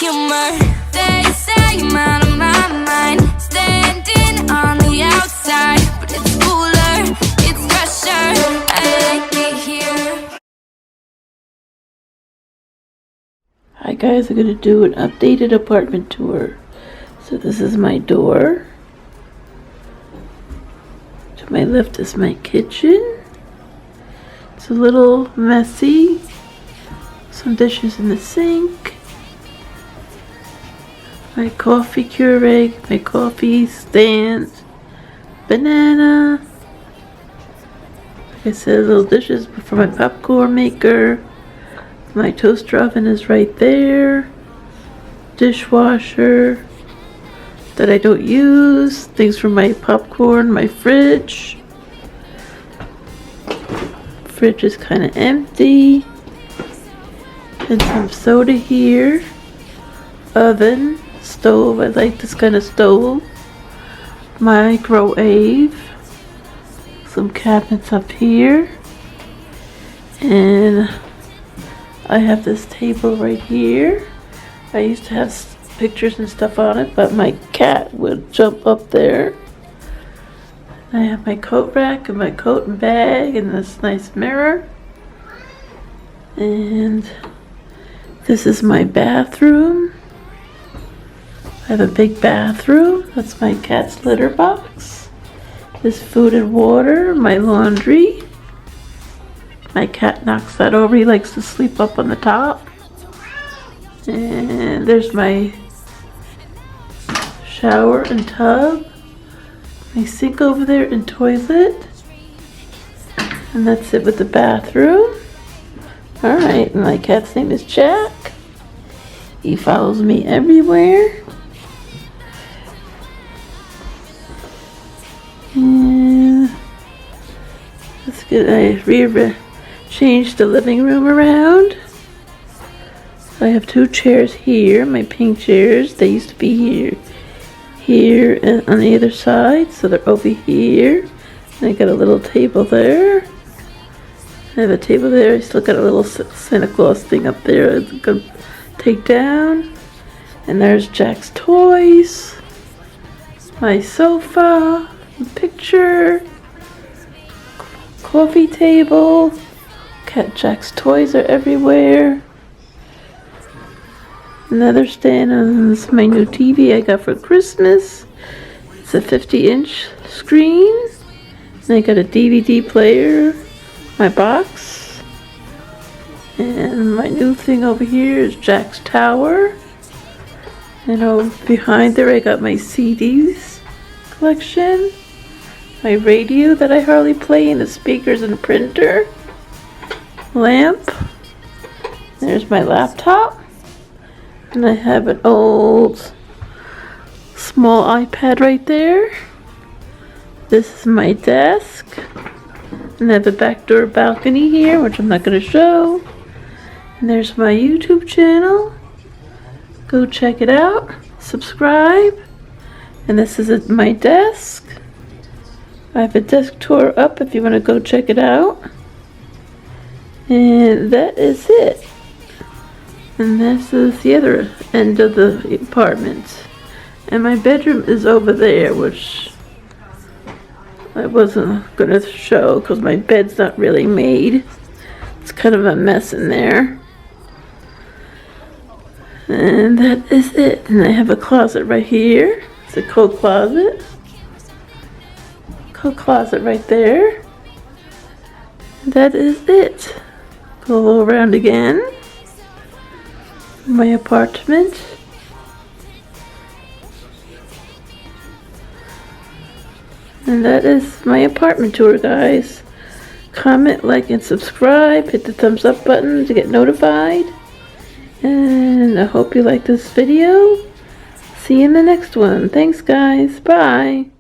humor. They say I'm out of my mind, standing on the outside, but it's cooler, it's fresher. I like it here. Hi guys, I'm going to do an updated apartment tour. So this is my door. To my left is my kitchen. It's a little messy. Some dishes in the sink. My coffee Keurig, my coffee stand, banana. Like I said, little dishes for my popcorn maker. My toaster oven is right there. Dishwasher that I don't use. Things for my popcorn, my fridge. Fridge is kind of empty. And some soda here. Oven, stove. I like this kind of stove. Microwave. Some cabinets up here. And I have this table right here. I used to have pictures and stuff on it, but my cat would jump up there. I have my coat rack and my coat and bag and this nice mirror. And this is my bathroom. I have a big bathroom. That's my cat's litter box. This food and water, my laundry. My cat knocks that over. He likes to sleep up on the top. And there's my shower and tub. My sink over there and toilet. And that's it with the bathroom. Alright, and my cat's name is Jack. He follows me everywhere. And that's good. I changed the living room around. I have two chairs here, my pink chairs. They used to be here and on the other side, so they're over here. And I got a little table there. I have a table there. I still got a little Santa Claus thing up there I'm gonna take down. And there's Jack's toys, my sofa, picture, coffee table. Cat Jack's toys are everywhere. Another stand on this is my new TV I got for Christmas. It's a 50-inch screen. And I got a DVD player, my box. And my new thing over here is Jack's Tower. And over behind there I got my CDs collection. My radio that I hardly play, and the speakers and printer. Lamp. There's my laptop. And I have an old small iPad right there. This is my desk. And I have a back door balcony here, which I'm not going to show. And there's my YouTube channel. Go check it out. Subscribe. And this is my desk. I have a desk tour up if you want to go check it out. And that is it. And this is the other end of the apartment. And my bedroom is over there, which I wasn't going to show because my bed's not really made. It's kind of a mess in there. And that is it. And I have a closet right here. It's a coat closet. Coat closet right there. And that is it. Go around again. My apartment. And that is my apartment tour, guys. Comment, like, and subscribe. Hit the thumbs up button to get notified. And I hope you like this video. See you in the next one. Thanks, guys. Bye.